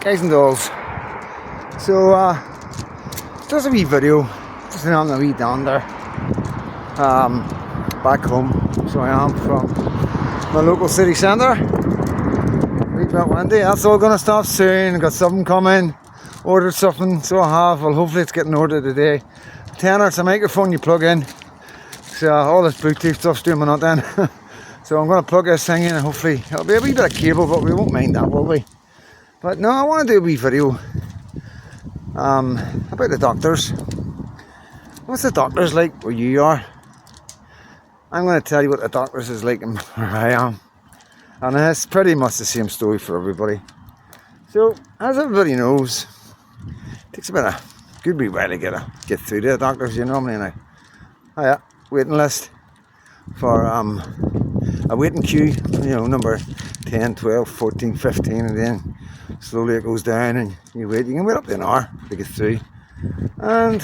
Guys and dolls. So just a wee video, just on the wee dander back home. So I am from my local city centre. Wee bit windy. That's all gonna stop soon. Got something coming. Ordered something, so I have. Well, hopefully it's getting ordered today. Tenner, it's a microphone you plug in. So all this Bluetooth stuff's doing my nut then. So I'm gonna plug this thing in and hopefully it'll be a wee bit of cable, but we won't mind that, will we? But no, I want to do a wee video about the doctors. What's the doctors like where you are? I'm going to tell you what the doctors is like where I am. And it's pretty much the same story for everybody. So, as everybody knows, it takes about a good wee while to get through to the doctors. You normally in a waiting list for a waiting queue, you know, number 10, 12, 14, 15, and then slowly it goes down and you wait. You can wait up to an hour to get through. And,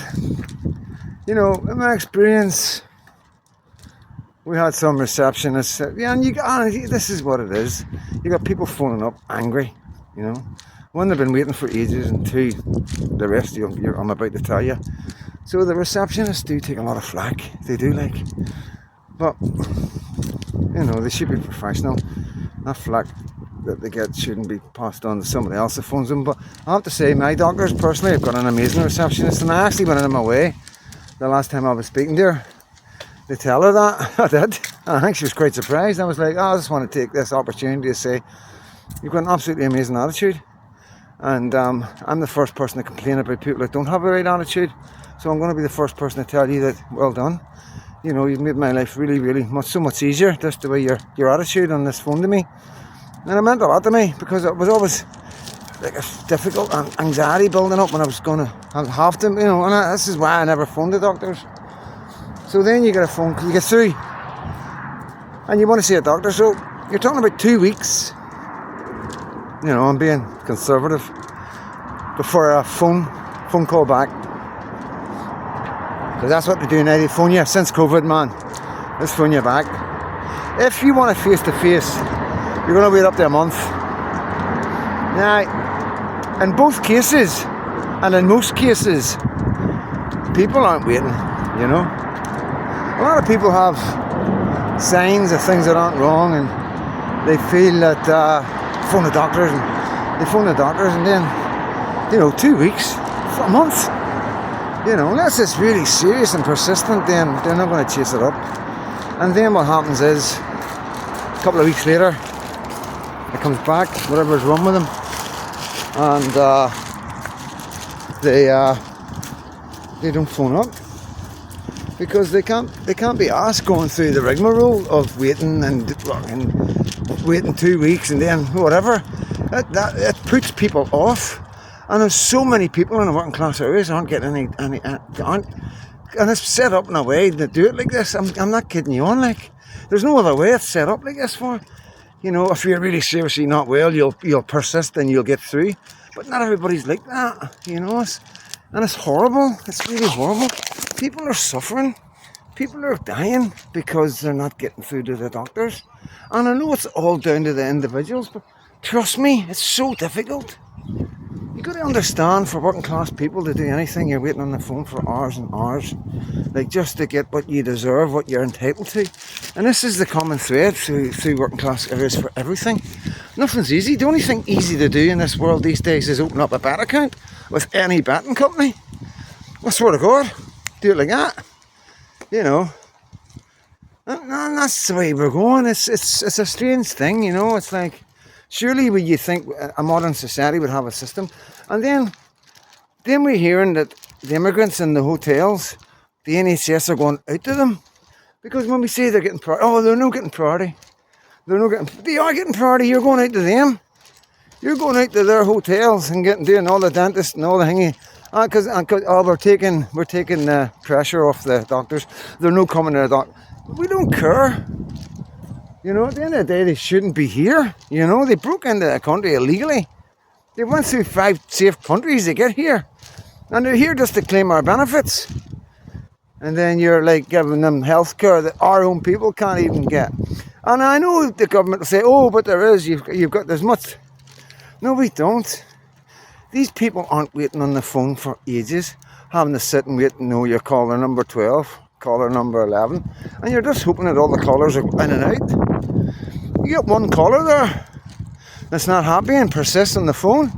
you know, in my experience, we had some receptionists, and this is what it is. You got people phoning up angry, you know. One, they've been waiting for ages, and two, the rest I'm about to tell you. So the receptionists do take a lot of flack. They do, like. But, you know, they should be professional. That flack that they get shouldn't be passed on to somebody else that phones them. But I have to say, my doctors personally have got an amazing receptionist, and I actually went in my way the last time I was speaking to her to tell her that. I did. I think she was quite surprised. I was like, I just want to take this opportunity to say, you've got an absolutely amazing attitude, and I'm the first person to complain about people that don't have a right attitude, so I'm going to be the first person to tell you that, well done. You know, you've made my life really, really so much easier, just the way your attitude on this phone to me. And it meant a lot to me, because it was always like a difficult anxiety building up when I was going to have to, you know, and this is why I never phoned the doctors. So then you get a phone, you get through, and you want to see a doctor, so you're talking about 2 weeks, you know, I'm being conservative, before a phone call back. Because that's what they do now, they phone you since COVID, man. Let's phone you back. If you want a face-to-face, you're going to wait up to a month. Now, in both cases, and in most cases, people aren't waiting, you know. A lot of people have signs of things that aren't wrong, and they feel that phone the doctors, and they phone the doctors, and then, you know, 2 weeks, for a month. You know, unless it's really serious and persistent, then they're not going to chase it up. And then what happens is, a couple of weeks later, it comes back, whatever's wrong with them, and they don't phone up, because they can't be asked going through the rigmarole of waiting and waiting 2 weeks and then whatever. It puts people off. And there's so many people in the working class areas aren't getting any and it's set up in a way to do it like this. I'm not kidding you on, like, there's no other way it's set up like this for. You know, if you're really seriously not well, you'll persist and you'll get through. But not everybody's like that, you know. And it's horrible. It's really horrible. People are suffering. People are dying because they're not getting through to the doctors. And I know it's all down to the individuals, but trust me, it's so difficult. You've got to understand, for working class people to do anything, you're waiting on the phone for hours and hours, like just to get what you deserve, what you're entitled to. And this is the common thread through working class areas for everything. Nothing's easy. The only thing easy to do in this world these days is open up a bet account with any betting company. I swear to God, do it like that. You know, and that's the way we're going. It's a strange thing, you know. It's like, surely would you think a modern society would have a system? And then we're hearing that the immigrants in the hotels, the NHS are going out to them. Because when we say they're getting priority, they're not getting priority. They are getting priority, you're going out to them. You're going out to their hotels and doing all the dentists and all the thingy. Because we're taking the pressure off the doctors. They're no coming to the doctor. We don't care. You know, at the end of the day, they shouldn't be here. You know, they broke into the country illegally. They went through 5 safe countries to get here. And they're here just to claim our benefits. And then you're like giving them health care that our own people can't even get. And I know the government will say, oh, but there is, you've got, there's much. No, we don't. These people aren't waiting on the phone for ages, having to sit and wait and know your caller number 12, caller number 11, and you're just hoping that all the callers are in and out. You get one caller there that's not happy and persists on the phone.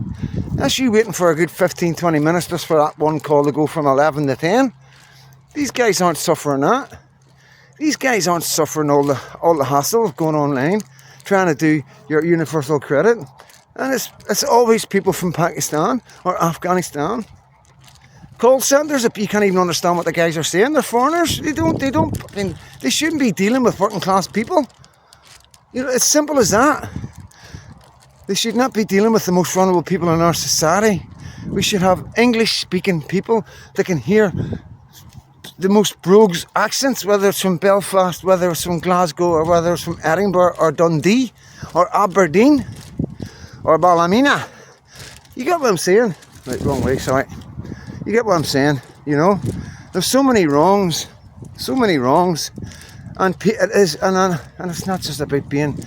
That's you waiting for a good 15-20 minutes just for that one call to go from 11 to 10. These guys aren't suffering that. These guys aren't suffering all the hassle of going online, trying to do your universal credit. And it's always people from Pakistan or Afghanistan. Call centres, you can't even understand what the guys are saying. They're foreigners. They shouldn't be dealing with working class people. You know, it's simple as that. They should not be dealing with the most vulnerable people in our society. We should have English speaking people that can hear the most brogue accents, whether it's from Belfast, whether it's from Glasgow, or whether it's from Edinburgh or Dundee or Aberdeen or Ballymena. You get what I'm saying? Right, wrong way, sorry. You get what I'm saying, you know? There's so many wrongs, and it is, and it's not just about being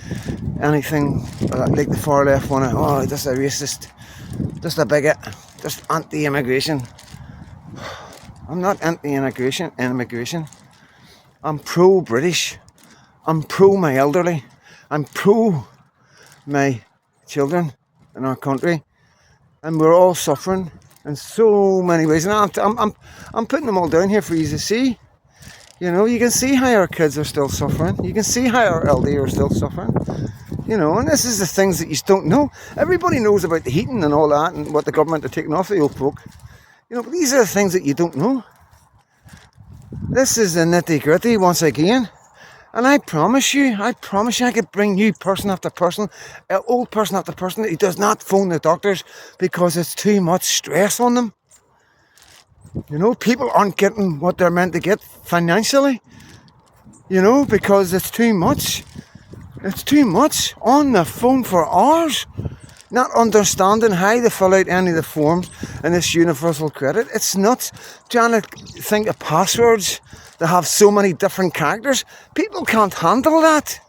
anything like the far left want to, oh, just a racist, just a bigot, just anti-immigration. I'm not anti-immigration. I'm pro-British. I'm pro my elderly. I'm pro my children in our country, and we're all suffering in so many ways. And I'm putting them all down here for you to see. You know, you can see how our kids are still suffering. You can see how our elderly are still suffering. You know, and this is the things that you don't know. Everybody knows about the heating and all that, and what the government are taking off the old folk. You know, but these are the things that you don't know. This is the nitty gritty once again. And I promise you I could bring you person after person, old person after person, who does not phone the doctors because it's too much stress on them. You know, people aren't getting what they're meant to get financially. You know, because it's too much. It's too much on the phone for hours. Not understanding how to fill out any of the forms in this universal credit. It's nuts. Trying to think of passwords that have so many different characters. People can't handle that.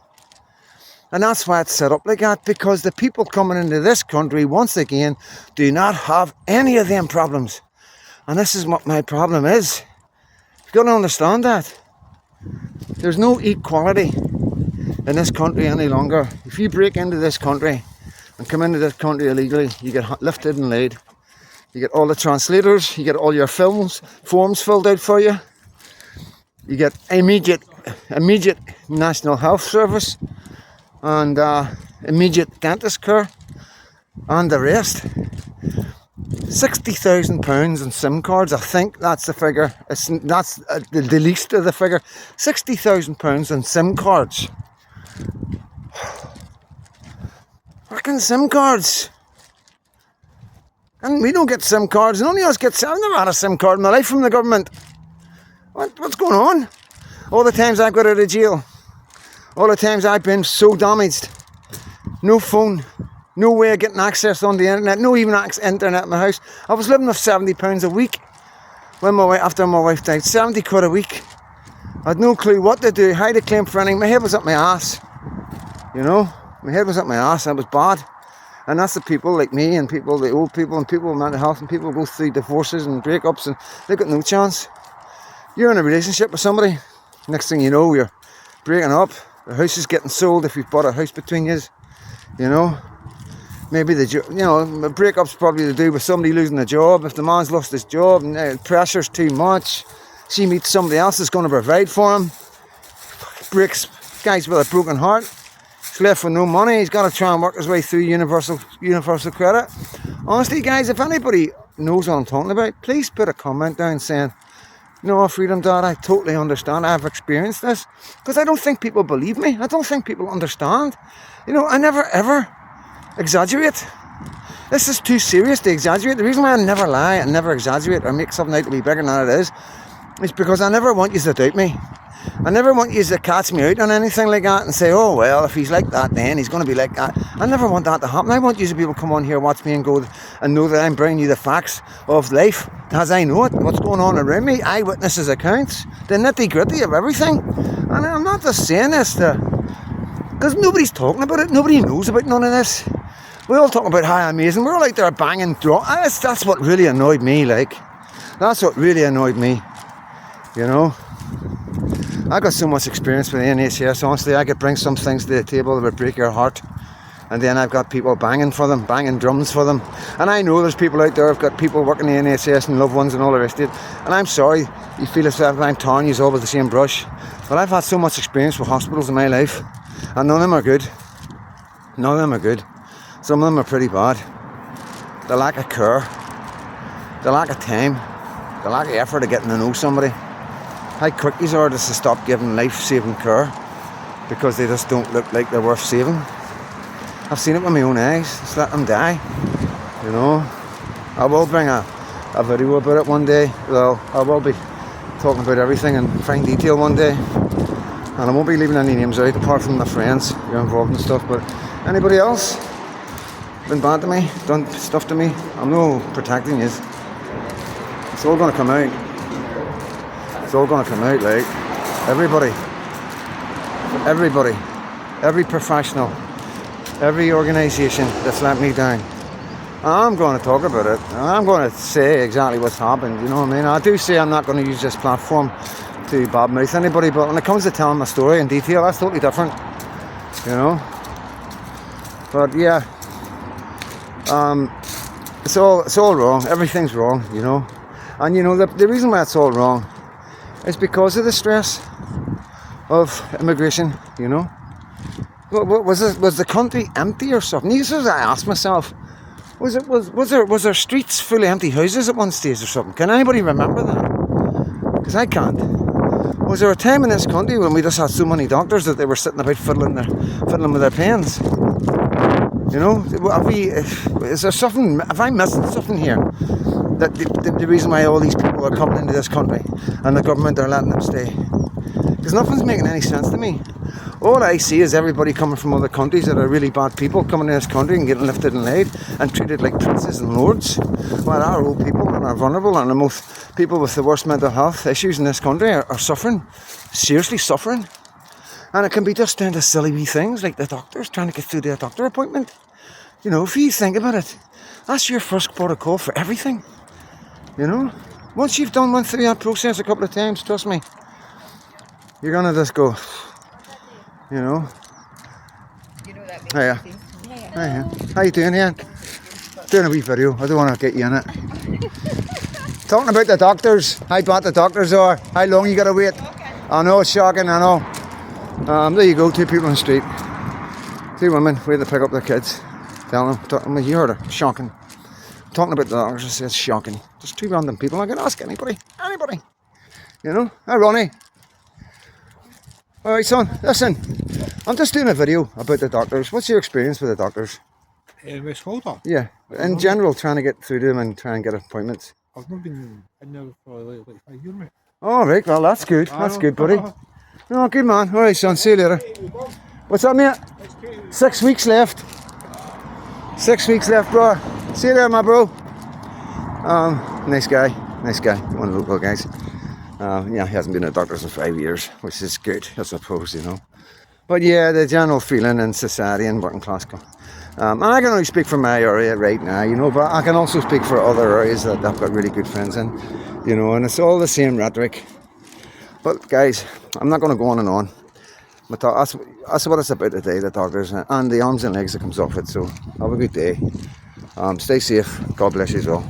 And that's why it's set up like that, because the people coming into this country, once again, do not have any of them problems. And this is what my problem is. You've got to understand that. There's no equality in this country any longer. If you break into this country and come into this country illegally, you get lifted and laid. You get all the translators, you get all your forms filled out for you. You get immediate National Health Service and immediate dentist care and the rest. £60,000 in SIM cards, I think that's the figure. That's the least of the figure. £60,000 in SIM cards. Fucking SIM cards. And we don't get SIM cards. None of us get SIM. I've never had a SIM card in my life from the government. What's going on? All the times I've got out of jail. All the times I've been so damaged. No phone. No way of getting access on the internet. No even internet in my house. I was living off £70 a week when after my wife died. 70 quid a week. I had no clue what to do, how to claim for anything. My head was up my ass. You know? My head was up my ass and it was bad. And that's the people like me and people, the old people and people with mental health and people who go through divorces and breakups and they've got no chance. You're in a relationship with somebody. Next thing you know, you're breaking up. The house is getting sold if you've bought a house between you. You know? Maybe the breakup's probably to do with somebody losing a job. If the man's lost his job and the pressure's too much, she meets somebody else that's going to provide for him. Breaks, guy's with a broken heart. He's left with no money. He's got to try and work his way through universal credit. Honestly, guys, if anybody knows what I'm talking about, please put a comment down saying, "No, Freedom Dad, I totally understand. I've experienced this." Because I don't think people believe me. I don't think people understand. You know, I never ever exaggerate. This is too serious to exaggerate. The reason why I never lie and never exaggerate or make something out to be bigger than it is because I never want you to doubt me. I never want you to catch me out on anything like that and say, "Oh well, if he's like that then he's going to be like that." I never want that to happen. I want you to be able to come on here, watch me and go and know that I'm bringing you the facts of life as I know it, what's going on around me, eyewitnesses accounts, the nitty gritty of everything. And I'm not just saying this because nobody's talking about it. Nobody knows about none of this. We all talk about how amazing. We're all out there banging drugs. That's what really annoyed me, like. That's what really annoyed me, you know. I got so much experience with the NHS, honestly. I could bring some things to the table that would break your heart. And then I've got people banging for them, banging drums for them. And I know there's people out there, I've got people working in the NHS and loved ones and all the rest of it. And I'm sorry, you feel as if I'm tarring you all with the same brush. But I've had so much experience with hospitals in my life. And none of them are good. None of them are good. Some of them are pretty bad. The lack of care, the lack of time, the lack of effort of getting to know somebody. How quick these are to stop giving life-saving care because they just don't look like they're worth saving. I've seen it with my own eyes. Just let them die, you know. I will bring a video about it one day. Well, I will be talking about everything in fine detail one day. And I won't be leaving any names out apart from my friends who are involved in stuff. But anybody else been bad to me, done stuff to me, I'm no protecting you. It's all going to come out. It's all going to come out, like. Everybody, every professional, every organisation that's let me down. I'm going to talk about it. I'm going to say exactly what's happened, you know what I mean? I do say I'm not going to use this platform to badmouth anybody, but when it comes to telling my story in detail, that's totally different, you know? But yeah, it's all wrong. Everything's wrong, you know? And you know, the reason why it's all wrong is because of the stress of immigration, you know? Was the country empty or something? These is I asked myself. Was there streets full of empty houses at one stage or something? Can anybody remember that? Because I can't. Was there a time in this country when we just had so many doctors that they were sitting about fiddling with their pens? You know, is there something? Have I missed something here? That the reason why all these people are coming into this country and the government are letting them stay? Because nothing's making any sense to me. All I see is everybody coming from other countries that are really bad people coming to this country and getting lifted and laid and treated like princes and lords. While our old people and our vulnerable and the most people with the worst mental health issues in this country are suffering, seriously suffering. And it can be just down to silly wee things like the doctors trying to get through their doctor appointment. You know, if you think about it, that's your first protocol for everything. You know, once you've went through that process a couple of times, trust me, you're gonna just go, you know. You know that Hiya. Hiya. How you doing here? Doing a wee video. I don't want to get you in it. Talking about the doctors, how bad the doctors are, how long you gotta wait. I know it's shocking, I know. There you go, two people on the street. Two women waiting to pick up their kids. Telling them, you heard her, shocking. Talking about the doctors, it's shocking. Just two random people, I can ask anybody. You know, hi Ronnie. Alright son, listen, I'm just doing a video about the doctors. What's your experience with the doctors? In West Calder? Yeah, in general, trying to get through to them and try and get appointments. I've not been in there for like 5 years, mate. Alright, well that's good, buddy. Oh, good man. Alright son, see you later. What's up mate? 6 weeks left. 6 weeks left, bro. See you there, my bro. Nice guy, one of the local guys. Yeah, he hasn't been a doctor in 5 years, which is good, I suppose, you know. But yeah, the general feeling in society and working class. And I can only speak for my area right now, you know, but I can also speak for other areas that I've got really good friends in, you know, and it's all the same rhetoric. But guys, I'm not going to go on and on. But that's what it's about today, the doctors and the arms and legs that comes off it. So have a good day. Stay safe. God bless you all.